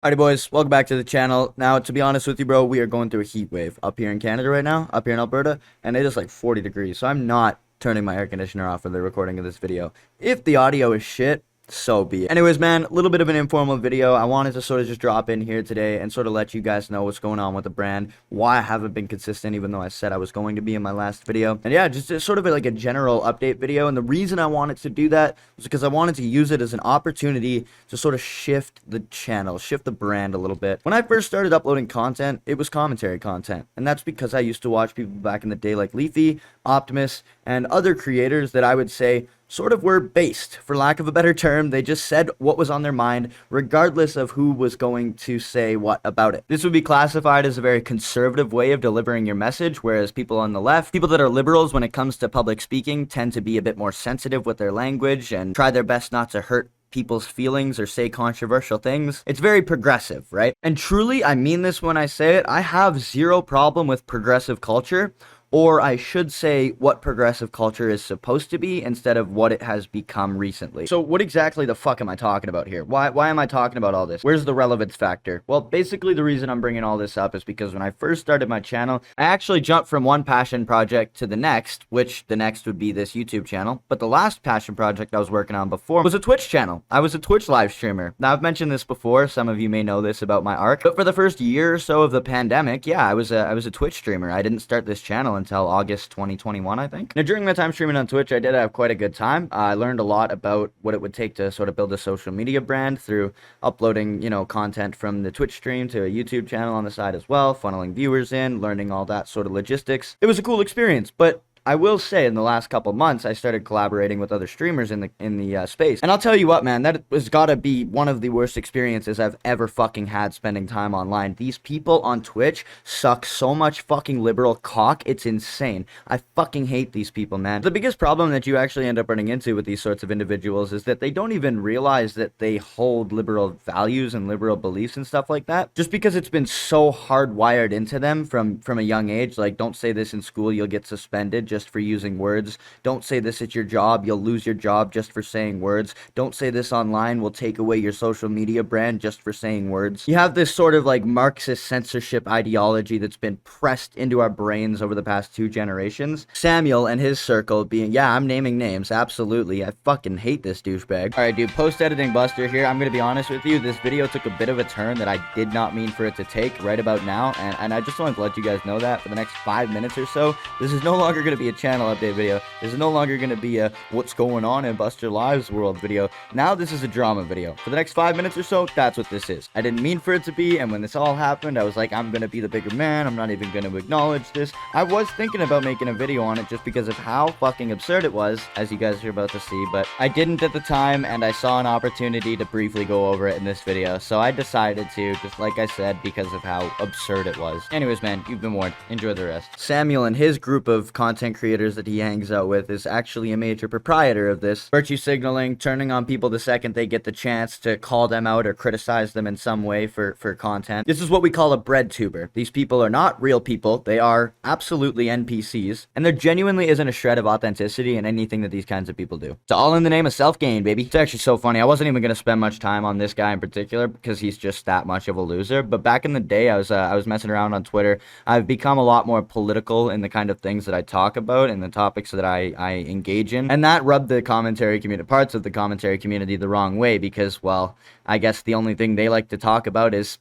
Alrighty boys, welcome back to the channel. Now, to be honest with you, bro, we are going through a heat wave up here in Canada right now, up here in Alberta, and it is like 40 degrees, so I'm not turning my air conditioner off for the recording of this video. If the audio is shit, so be it. Anyways, man, a little bit of an informal video. I wanted to sort of just drop in here today and sort of let you guys know what's going on with the brand, why I haven't been consistent even though I said I was going to be in my last video. And yeah, just sort of like a general update video. And the reason I wanted to do that was because I wanted to use it as an opportunity to sort of shift the channel, shift the brand a little bit. When I first started uploading content, it was commentary content. And that's because I used to watch people back in the day like Leafy, Optimus, and other creators that I would say sort of were based, for lack of a better term. They just said what was on their mind, regardless of who was going to say what about it. This would be classified as a very conservative way of delivering your message, whereas people on the left, people that are liberals when it comes to public speaking, tend to be a bit more sensitive with their language and try their best not to hurt people's feelings or say controversial things. It's very progressive, right? And truly, I mean this when I say it, I have zero problem with progressive culture, or I should say what progressive culture is supposed to be instead of what it has become recently. So what exactly the fuck am I talking about here? Why am I talking about all this? Where's the relevance factor? Well, basically the reason I'm bringing all this up is because when I first started my channel, I actually jumped from one passion project to the next, which the next would be this YouTube channel. But the last passion project I was working on before was a Twitch channel. I was a Twitch live streamer. Now, I've mentioned this before. Some of you may know this about my arc. But for the first year or so of the pandemic, yeah, I was a Twitch streamer. I didn't start this channel until August 2021, I think. Now, during my time streaming on Twitch, I did have quite a good time. I learned a lot about what it would take to sort of build a social media brand through uploading, content from the Twitch stream to a YouTube channel on the side as well, funneling viewers in, learning all that sort of logistics. It was a cool experience, but I will say in the last couple months, I started collaborating with other streamers in the space. And I'll tell you what, man, that has got to be one of the worst experiences I've ever fucking had spending time online. These people on Twitch suck so much fucking liberal cock. It's insane. I fucking hate these people, man. The biggest problem that you actually end up running into with these sorts of individuals is that they don't even realize that they hold liberal values and liberal beliefs and stuff like that. Just because it's been so hardwired into them from a young age. Like, don't say this in school, you'll get suspended just for using words. Don't say this at your job, you'll lose your job just for saying words. Don't say this online, we'll take away your social media brand just for saying words. You have this sort of like Marxist censorship ideology that's been pressed into our brains over the past 2 generations. Samuel and his circle being, yeah, I'm naming names, absolutely. I fucking hate this douchebag. Alright, dude, post-editing Buster here. I'm gonna be honest with you, this video took a bit of a turn that I did not mean for it to take right about now, and I just wanted to let you guys know that for the next 5 minutes or so, this is no longer gonna be a channel update video. This is no longer going to be a what's going on in Buster Lives world video. Now this is a drama video. For the next 5 minutes or so, that's what this is. I didn't mean for it to be, and when this all happened, I was like, I'm going to be the bigger man. I'm not even going to acknowledge this. I was thinking about making a video on it just because of how fucking absurd it was, as you guys are about to see, but I didn't at the time, and I saw an opportunity to briefly go over it in this video, so I decided to, just like I said, because of how absurd it was. Anyways, man, you've been warned. Enjoy the rest. Samuel and his group of content creators that he hangs out with is actually a major proprietor of this. Virtue signaling, turning on people the second they get the chance to call them out or criticize them in some way for content. This is what we call a bread tuber. These people are not real people. They are absolutely NPCs, and there genuinely isn't a shred of authenticity in anything that these kinds of people do. It's all in the name of self-gain, baby. It's actually so funny. I wasn't even going to spend much time on this guy in particular because he's just that much of a loser, but back in the day, I was messing around on Twitter. I've become a lot more political in the kind of things that I talk about and the topics that I engage in, and that rubbed the commentary community, parts of the commentary community, the wrong way because, well, I guess the only thing they like to talk about is,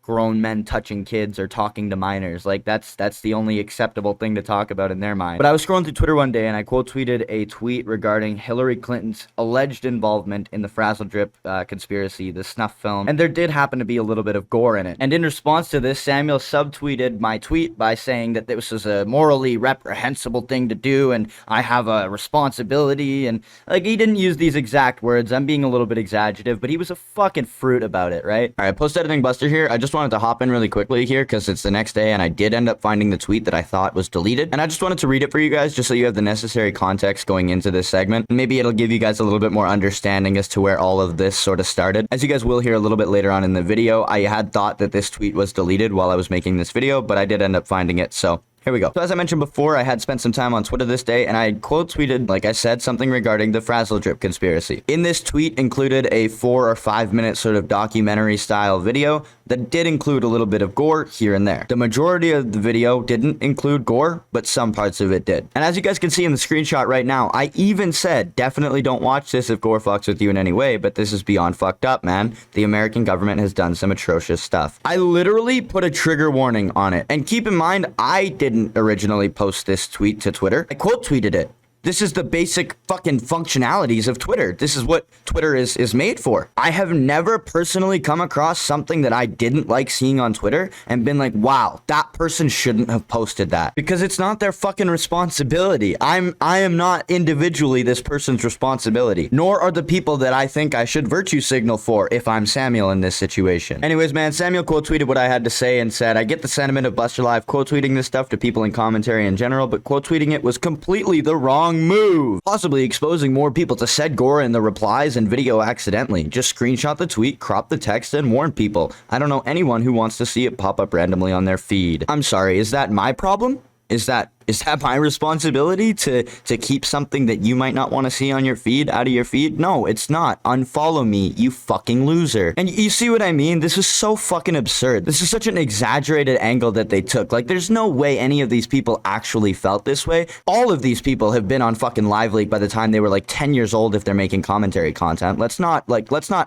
grown men touching kids or talking to minors. Like, that's the only acceptable thing to talk about in their mind. But I was scrolling through Twitter one day and I quote tweeted a tweet regarding Hillary Clinton's alleged involvement in the Frazzle Drip conspiracy, the snuff film, and there did happen to be a little bit of gore in it. And in response to this, Samuel subtweeted my tweet by saying that this was a morally reprehensible thing to do and I have a responsibility, and like, he didn't use these exact words. I'm being a little bit exaggerative, but he was a fucking fruit about it, right? Alright, post-editing Buster here. I just wanted to hop in really quickly here because it's the next day and I did end up finding the tweet that I thought was deleted, and I just wanted to read it for you guys just so you have the necessary context going into this segment, and maybe it'll give you guys a little bit more understanding as to where all of this sort of started. As you guys will hear a little bit later on in the video, I had thought that this tweet was deleted while I was making this video, but I did end up finding it, so Here we go. So as I mentioned before, I had spent some time on Twitter this day, and I quote tweeted, like I said, something regarding the Frazzle Drip conspiracy. In this tweet included a 4 or 5 minute sort of documentary style video that did include a little bit of gore here and there. The majority of the video didn't include gore, but some parts of it did. And as you guys can see in the screenshot right now, I even said, definitely don't watch this if gore fucks with you in any way, but this is beyond fucked up, man. The American government has done some atrocious stuff. I literally put a trigger warning on it. And keep in mind, I didn't originally post this tweet to Twitter. I quote tweeted it. This is the basic fucking functionalities of Twitter. This is what Twitter is made for. I have never personally come across something that I didn't like seeing on Twitter and been like, wow, that person shouldn't have posted that. Because it's not their fucking responsibility. I am not individually this person's responsibility, nor are the people that I think I should virtue signal for if I'm Samuel in this situation. Anyways, man, Samuel quote tweeted what I had to say and said, I get the sentiment of Buster Live quote tweeting this stuff to people in commentary in general, but quote tweeting it was completely the wrong move, possibly exposing more people to said gore in the replies and video accidentally. Just screenshot the tweet, crop the text, and warn people. I don't know anyone who wants to see it pop up randomly on their feed. I'm sorry, is that my problem? Is that my responsibility to keep something that you might not want to see on your feed out of your feed? No, it's not. Unfollow me, you fucking loser. And you see what I mean? This is so fucking absurd. This is such an exaggerated angle that they took. Like, there's no way any of these people actually felt this way. All of these people have been on fucking Live Leak by the time they were like 10 years old if they're making commentary content. Let's not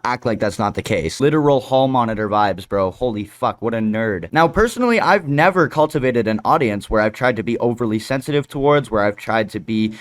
act like that's not the case. Literal hall monitor vibes, bro. Holy fuck, what a nerd. Now, personally, I've never cultivated an audience where I've tried to be overly sensitive towards, where I've tried to be,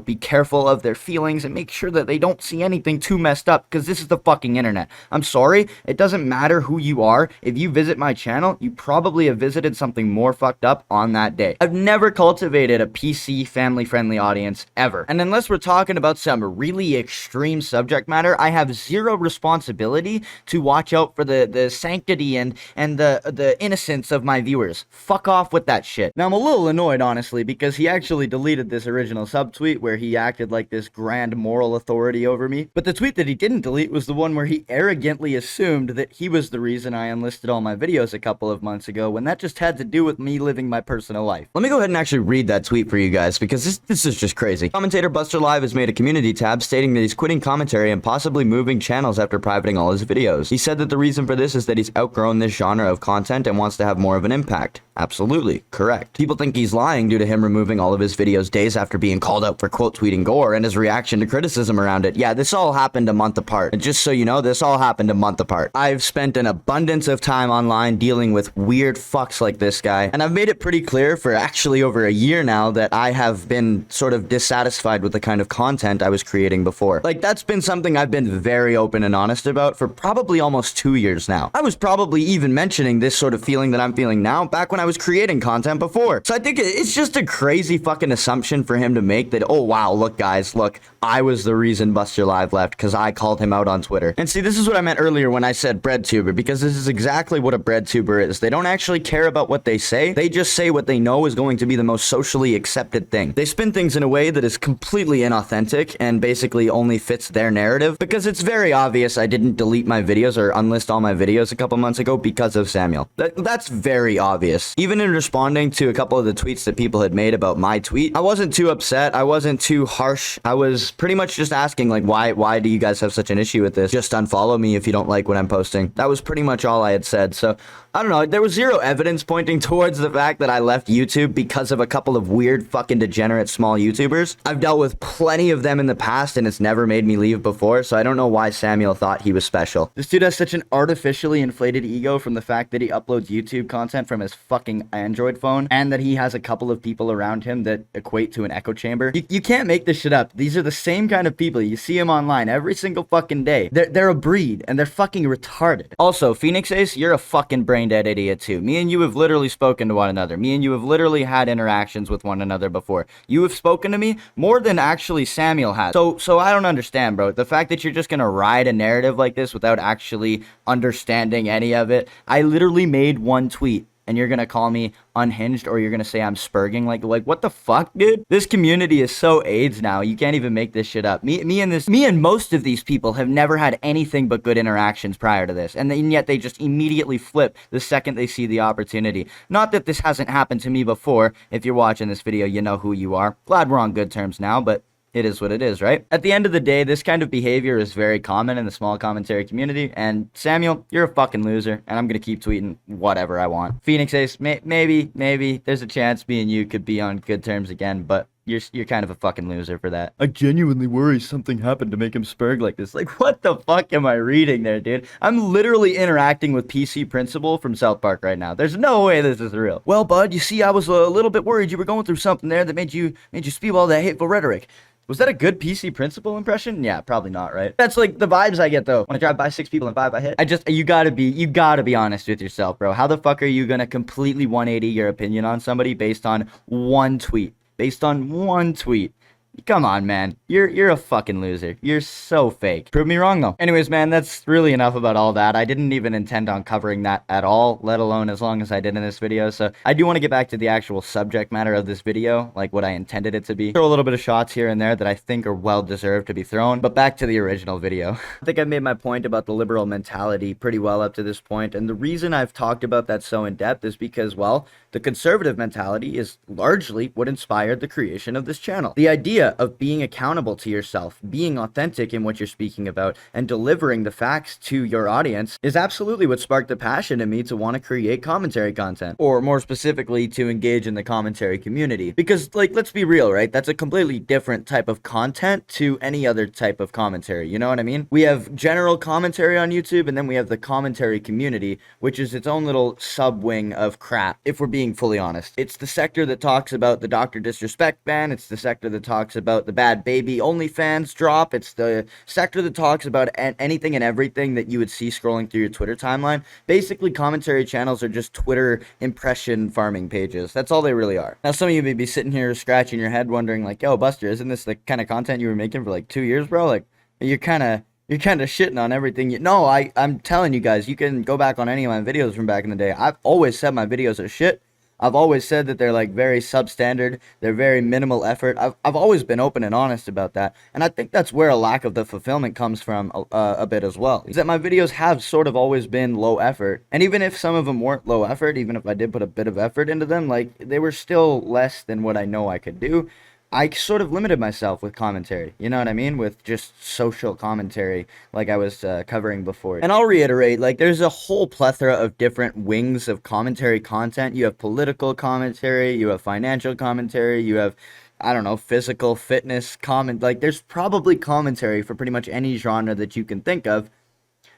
be careful of their feelings and make sure that they don't see anything too messed up, because this is the fucking internet. I'm sorry, it doesn't matter who you are. If you visit my channel, you probably have visited something more fucked up on that day. I've never cultivated a PC family-friendly audience, ever. And unless we're talking about some really extreme subject matter, I have zero responsibility to watch out for the sanctity and the innocence of my viewers. Fuck off with that shit. Now, I'm a little annoyed, honestly, because he actually deleted this original subtweet where he acted like this grand moral authority over me. But the tweet that he didn't delete was the one where he arrogantly assumed that he was the reason I unlisted all my videos a couple of months ago, when that just had to do with me living my personal life. Let me go ahead and actually read that tweet for you guys, because this is just crazy. Commentator Buster Live has made a community tab stating that he's quitting commentary and possibly moving channels after privating all his videos. He said that the reason for this is that he's outgrown this genre of content and wants to have more of an impact. Absolutely correct. People think he's lying due to him removing all of his videos days after being called out for quote tweeting gore and his reaction to criticism around it. Yeah, this all happened a month apart. And just so you know, this all happened a month apart. I've spent an abundance of time online dealing with weird fucks like this guy, and I've made it pretty clear for actually over a year now that I have been sort of dissatisfied with the kind of content I was creating before. Like, that's been something I've been very open and honest about for probably almost 2 years now. I was probably even mentioning this sort of feeling that I'm feeling now back when I was creating content before. So I think it's just a crazy fucking assumption for him to make that, oh wow, look guys, look, I was the reason Buster Live left because I called him out on Twitter. And see, this is what I meant earlier when I said breadtuber, because this is exactly what a breadtuber is. They don't actually care about what they say. They just say what they know is going to be the most socially accepted thing. They spin things in a way that is completely inauthentic and basically only fits their narrative, because it's very obvious I didn't delete my videos or unlist all my videos a couple months ago because of Samuel. That's very obvious. Even in responding to a couple of the tweets that people had made about my tweet, I wasn't too upset. I wasn't too harsh. I was pretty much just asking, like, why do you guys have such an issue with this? Just unfollow me if you don't like what I'm posting. That was pretty much all I had said. So I don't know. There was zero evidence pointing towards the fact that I left YouTube because of a couple of weird fucking degenerate small YouTubers. I've dealt with plenty of them in the past and it's never made me leave before, so I don't know why Samuel thought he was special. This dude has such an artificially inflated ego from the fact that he uploads YouTube content from his fucking Android phone, and that he has a couple of people around him that equate to an echo chamber. You can't make this shit up. These are the same kind of people. You see them online every single fucking day. They're a breed and they're fucking retarded. Also, Phoenix Ace, you're a fucking brain dead idiot too. Me and you have literally spoken to one another. Me and you have literally had interactions with one another before. You have spoken to me more than actually Samuel has. So I don't understand, bro. The fact that you're just gonna ride a narrative like this without actually understanding any of it. I literally made one tweet and you're gonna call me unhinged, or you're gonna say I'm spurging. Like what the fuck, dude? This community is so AIDS now. You can't even make this shit up. Me and most of these people have never had anything but good interactions prior to this, and yet they just immediately flip the second they see the opportunity. Not that this hasn't happened to me before. If you're watching this video, you know who you are. Glad we're on good terms now, but it is what it is, right? At the end of the day, this kind of behavior is very common in the small commentary community, and Samuel, you're a fucking loser, and I'm gonna keep tweeting whatever I want. Phoenix Ace, maybe, there's a chance me and you could be on good terms again, but you're kind of a fucking loser for that. I genuinely worry something happened to make him spurg like this. Like, what the fuck am I reading there, dude? I'm literally interacting with PC Principal from South Park right now. There's no way this is real. Well, bud, you see, I was a little bit worried you were going through something there that made you spew all that hateful rhetoric. Was that a good PC Principal impression? Yeah, probably not, right? That's like the vibes I get though when I drive by 6 people and 5 I hit. You gotta be honest with yourself, bro. How the fuck are you gonna completely 180 your opinion on somebody based on one tweet? Based on one tweet. Come on, man. You're a fucking loser. You're so fake. Prove me wrong, though. Anyways, man, that's really enough about all that. I didn't even intend on covering that at all, let alone as long as I did in this video. So I do want to get back to the actual subject matter of this video, like what I intended it to be. Throw a little bit of shots here and there that I think are well-deserved to be thrown, but back to the original video. I think I've made my point about the liberal mentality pretty well up to this point, and the reason I've talked about that so in depth is because, well, the conservative mentality is largely what inspired the creation of this channel. The idea of being accountable to yourself, being authentic in what you're speaking about, and delivering the facts to your audience is absolutely what sparked the passion in me to want to create commentary content, or more specifically, to engage in the commentary community. Because, like, let's be real, right? That's a completely different type of content to any other type of commentary, you know what I mean? We have general commentary on YouTube, and then we have the commentary community, which is its own little sub-wing of crap, if we're being fully honest. It's the sector that talks about the Dr. Disrespect ban, it's the sector that talks about the Bad Baby OnlyFans drop, it's the sector that talks about anything and everything that you would see scrolling through your Twitter timeline. Basically, commentary channels are just Twitter impression farming pages. That's all they really are. Now, some of you may be sitting here scratching your head wondering, like, yo, Buster, isn't this the kind of content you were making for like 2 years, bro? Like, you're kind of shitting on everything. No, I'm telling you guys, you can go back on any of my videos from back in the day. I've always said my videos are shit. I've always said that they're like very substandard, they're very minimal effort. I've always been open and honest about that, and I think that's where a lack of the fulfillment comes from a bit as well, is that my videos have sort of always been low effort, and even if some of them weren't low effort, even if I did put a bit of effort into them, like, they were still less than what I know I could do. I sort of limited myself with commentary, you know what I mean? With just social commentary, like I was covering before. And I'll reiterate, like, there's a whole plethora of different wings of commentary content. You have political commentary, you have financial commentary, you have, I don't know, physical fitness comment. Like, there's probably commentary for pretty much any genre that you can think of.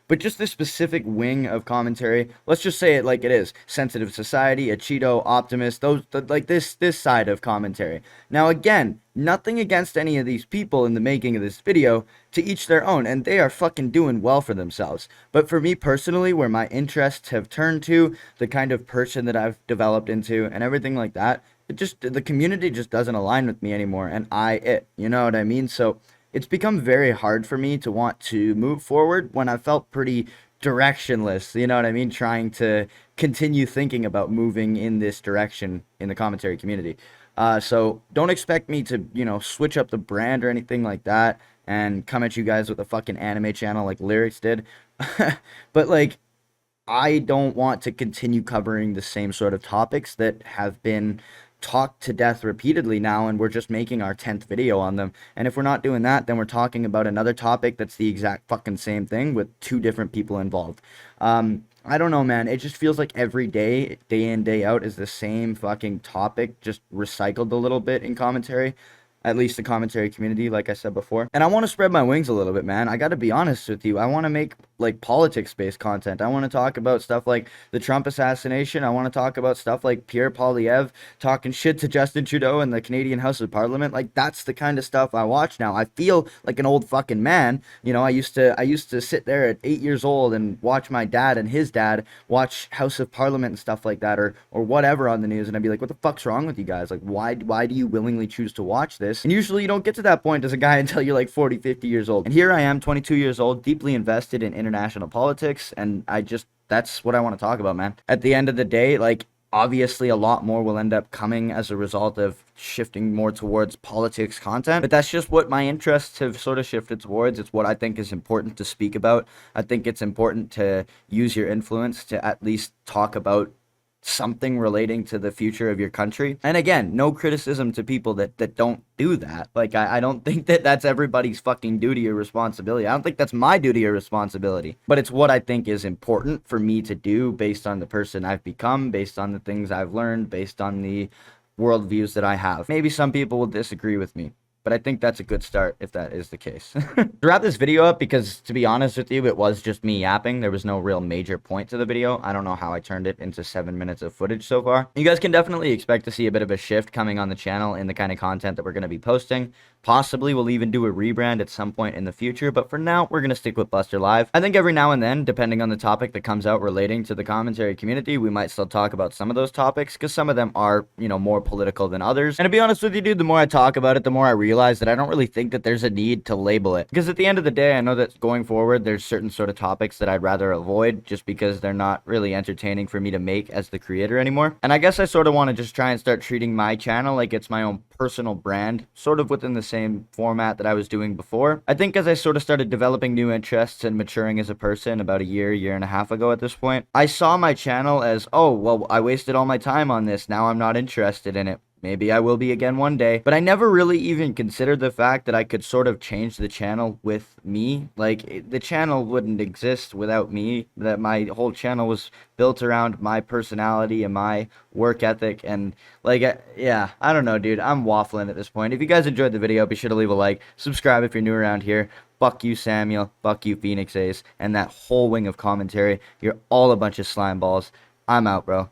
But just this specific wing of commentary, let's just say it like it is. Sensitive Society, a Cheeto, Optimist, like this side of commentary. Now again, nothing against any of these people in the making of this video, to each their own, and they are fucking doing well for themselves. But for me personally, where my interests have turned to, the kind of person that I've developed into, and everything like that, the community just doesn't align with me anymore, and you know what I mean? So it's become very hard for me to want to move forward when I felt pretty directionless, you know what I mean? Trying to continue thinking about moving in this direction in the commentary community. So don't expect me to, you know, switch up the brand or anything like that and come at you guys with a fucking anime channel like Lyrics did. But, like, I don't want to continue covering the same sort of topics that have been talked to death repeatedly now, and we're just making our 10th video on them. And if we're not doing that, then we're talking about another topic that's the exact fucking same thing with 2 different people involved. I don't know, man. It just feels like every day, day in, day out, is the same fucking topic, just recycled a little bit in commentary. At least the commentary community, like I said before. And I want to spread my wings a little bit, man. I gotta be honest with you. I want to make, like, politics-based content. I want to talk about stuff like the Trump assassination. I want to talk about stuff like Pierre Poilievre talking shit to Justin Trudeau in the Canadian House of Parliament. Like, that's the kind of stuff I watch now. I feel like an old fucking man. You know, I used to sit there at 8 years old and watch my dad and his dad watch House of Parliament and stuff like that, or whatever on the news, and I'd be like, what the fuck's wrong with you guys? Like, why do you willingly choose to watch this? And usually you don't get to that point as a guy until you're like 40, 50 years old. And here I am, 22 years old, deeply invested in international politics, and that's what I want to talk about, man. At the end of the day, like, Obviously, a lot more will end up coming as a result of shifting more towards politics content, but that's just what my interests have sort of shifted towards. It's what I think is important to speak about. I think it's important to use your influence to at least talk about something relating to the future of your country. And again, no criticism to people that don't do that. Like, I don't think that that's everybody's fucking duty or responsibility. I don't think that's my duty or responsibility. But it's what I think is important for me to do based on the person I've become, based on the things I've learned, based on the worldviews that I have. Maybe some people will disagree with me, but I think that's a good start if that is the case. To wrap this video up, because to be honest with you, it was just me yapping. There was no real major point to the video. I don't know how I turned it into 7 minutes of footage so far. You guys can definitely expect to see a bit of a shift coming on the channel in the kind of content that we're going to be posting. Possibly we'll even do a rebrand at some point in the future, but for now, we're going to stick with Buster Live. I think every now and then, depending on the topic that comes out relating to the commentary community, we might still talk about some of those topics, because some of them are, you know, more political than others. And to be honest with you, dude, the more I talk about it, the more I realize that I don't really think that there's a need to label it. Because at the end of the day, I know that going forward, there's certain sort of topics that I'd rather avoid just because they're not really entertaining for me to make as the creator anymore. And I guess I sort of want to just try and start treating my channel like it's my own personal brand, sort of within the same format that I was doing before. I think as I sort of started developing new interests and maturing as a person about a year and a half ago at this point, I saw my channel as, oh, well, I wasted all my time on this. Now I'm not interested in it. Maybe I will be again one day, but I never really even considered the fact that I could sort of change the channel with me. Like, the channel wouldn't exist without me, that my whole channel was built around my personality and my work ethic, and, like, yeah, I don't know, dude, I'm waffling at this point. If you guys enjoyed the video, be sure to leave a like, subscribe if you're new around here. Fuck you, Samuel, fuck you, Phoenix Ace, and that whole wing of commentary. You're all a bunch of slime balls. I'm out, bro.